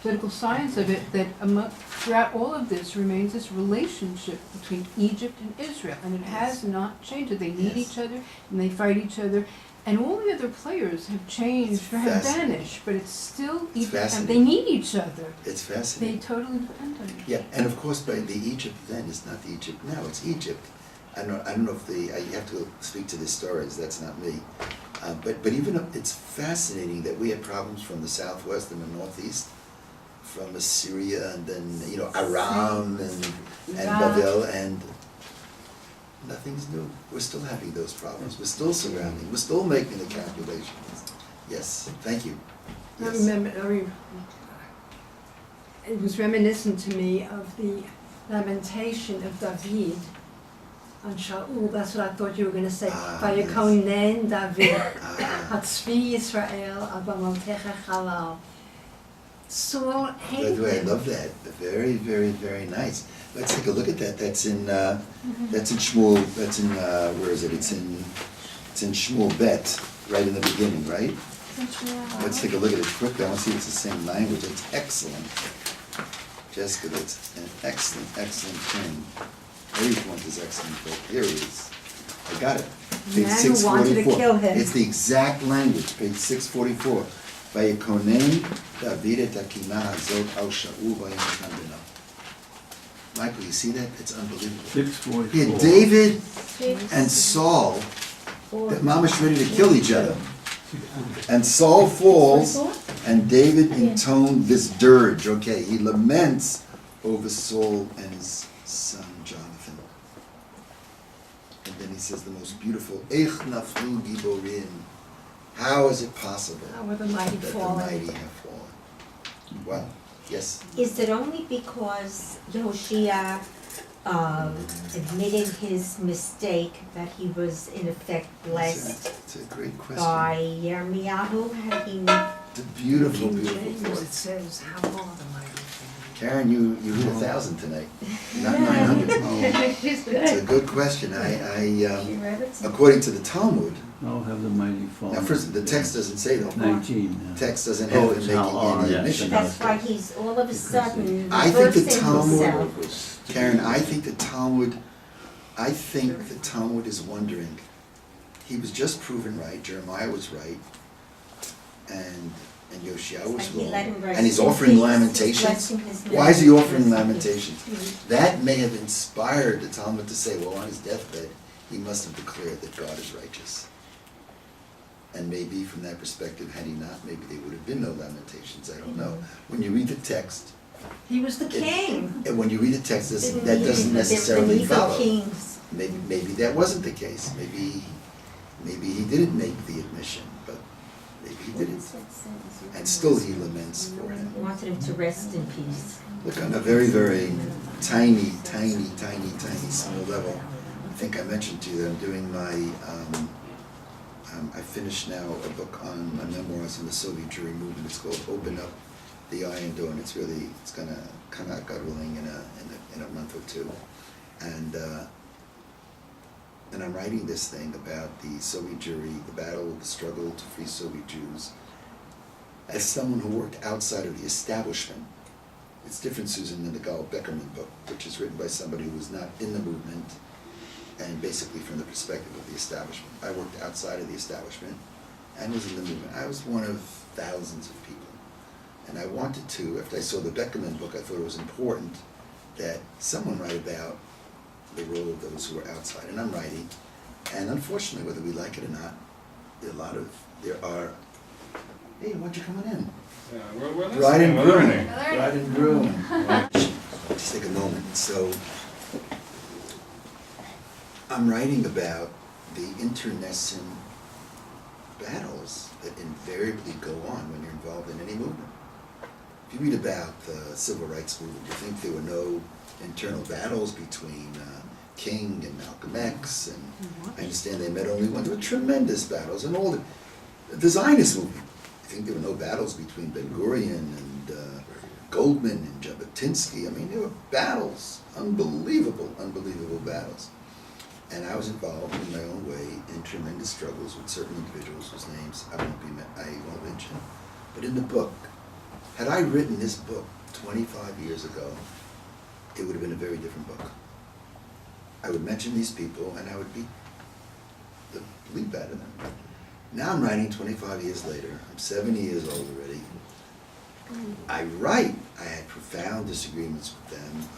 political science of it, that throughout all of this remains this relationship between Egypt and Israel, and it has not changed. They need each other, and they fight each other, and all the other players have changed or have vanished, but it's still Egypt, and they need each other. It's fascinating. They totally depend on each other. Yeah, and of course, by the Egypt then is not the Egypt now, it's Egypt. I don't know if you have to speak to the historians, that's not me. But even if it's fascinating that we had problems from the southwest and the northeast, from Assyria and then, Aram and Babel, and nothing's new. We're still having those problems. We're still surrounding, we're still making the calculations. Yes, thank you. I Yes. remember, it was reminiscent to me of the lamentation of David on Shaul. That's what I thought you were going to say. Vayekonen David, Hatzvi Yisrael, Abamotecha Chalal. Saul By hated the way, I him. love that. Very, very, very nice. Let's take a look at that. That's in Shmuel. That's in where is it? It's in Shmuel Bet, right in the beginning, right? Let's take a look at it quickly. I want to see if it's the same language. It's excellent. Jessica, that's an excellent thing. Every point is excellent, but here it is. I got it. Page Man who wanted to 644. kill him. It's the exact language, page 644. Vayekonen David et hakina hazot al Shaul vayinatan beno. Michael, you see that? It's unbelievable. 644. Here, David and Saul, that mama's ready to kill each other. And Saul falls, and David intoned this dirge. Okay, he laments over Saul and his son Jonathan. And then he says the most beautiful, Eich naflu giborim. How is it possible How were the mighty that the fallen? mighty have fallen? Well, yes. Is it only because Yoshia admitted his mistake that he was in effect blessed It's a great question. by Yirmiyahu? Had he It's a beautiful, King beautiful James, it thought. says, how are the mighty Karen, you hit 1,000 tonight, not 900. Oh, She's it's a good question. According to the Talmud, Oh, have the mighty fallen. now first, the text doesn't say that. 19. The text doesn't have him it's making how- any yes, admission. That's why he's all of a sudden I think the reversing Talmud- himself. Karen, I think the Talmud is wondering, he was just proven right, Jeremiah was right, and Yoshia was And he let him wrong, rest and he's in offering peace. lamentations. He's blessing his Why is he name. offering lamentations? That may have inspired the Talmud to say, well, on his deathbed, he must have declared that God is righteous. And maybe from that perspective, had he not, maybe there would have been no lamentations, I don't know. When you read the text, He was the king. and when you read the text, Didn't that he- doesn't there were necessarily evil follow. kings. Maybe that wasn't the case. Maybe he didn't make the admission, but maybe he didn't. And still he laments for him. He wanted him to rest in peace. Look, on a very, very tiny small level, think I mentioned to you that I'm doing my, I finished now a book on my memoirs on the Soviet Jewry movement. It's called Open Up the Iron Door, and it's gonna come out, God willing, in a month or two. And I'm writing this thing about the Soviet Jewry, the battle, the struggle to free Soviet Jews. As someone who worked outside of the establishment, it's different, Susan, than the Gal Beckerman book, which is written by somebody who was not in the movement and basically from the perspective of the establishment. I worked outside of the establishment and was in the movement. I was one of thousands of people. And I wanted to, after I saw the Beckerman book, I thought it was important that someone write about the role of those who are outside. And I'm writing. And unfortunately, whether we like it or not, there are, hey, why aren't you coming in? Yeah, we're Bride and listening, we're groom. learning. Bride and groom. Just take a moment. So, I'm writing about the internecine battles that invariably go on when you're involved in any movement. If you read about the civil rights movement, you think there were no internal battles between King and Malcolm X, and I understand they met only when there were tremendous battles, and all the Zionist movement. I think there were no battles between Ben Gurion and Goldman and Jabotinsky. I mean, there were battles, unbelievable battles. And I was involved in my own way in tremendous struggles with certain individuals whose names I won't mention. But in the book, had I written this book 25 years ago, it would have been a very different book. I would mention these people and I would beat the bleep out of them. Now I'm writing 25 years later. I'm 70 years old already. I write. I had profound disagreements with them.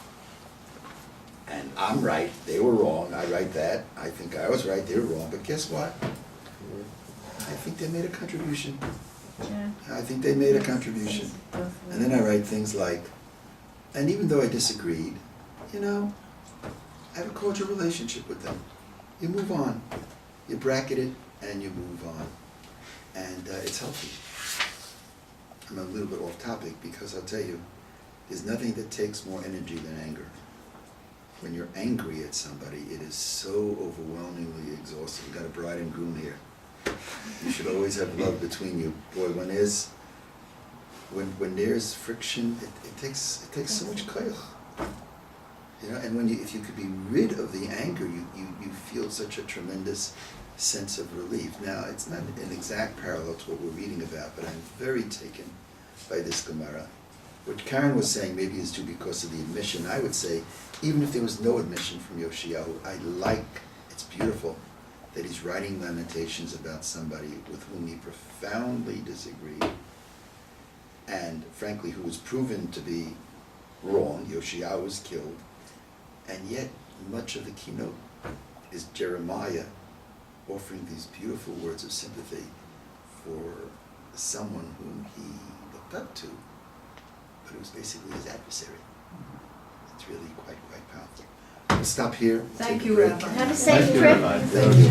And I'm right. They were wrong. I write that. I think I was right. They were wrong. But guess what? I think they made a contribution. Yeah. I think they made a contribution. And then I write things like, and even though I disagreed, you know, I have a cordial relationship with them. You move on. You bracket it and you move on. And it's healthy. I'm a little bit off topic because I'll tell you, there's nothing that takes more energy than anger. When you're angry at somebody, it is so overwhelmingly exhausting. You've got a bride and groom here. You should always have love between you. Boy, when there's friction, it takes so much koyach. You know, and if you could be rid of the anger, you feel such a tremendous sense of relief. Now, it's not an exact parallel to what we're reading about, but I'm very taken by this Gemara. What Karen was saying maybe is due because of the admission. I would say, even if there was no admission from Yoshiyahu, it's beautiful that he's writing lamentations about somebody with whom he profoundly disagreed, and frankly, who was proven to be wrong. Yoshiyahu was killed, and yet much of the keynote is Jeremiah offering these beautiful words of sympathy for someone whom he looked up to, but it was basically his adversary. It's really quite powerful. I'll stop here. Thank take a you, break. Rabbi. Have a safe Thank you, trip. Rabbi. Thank you.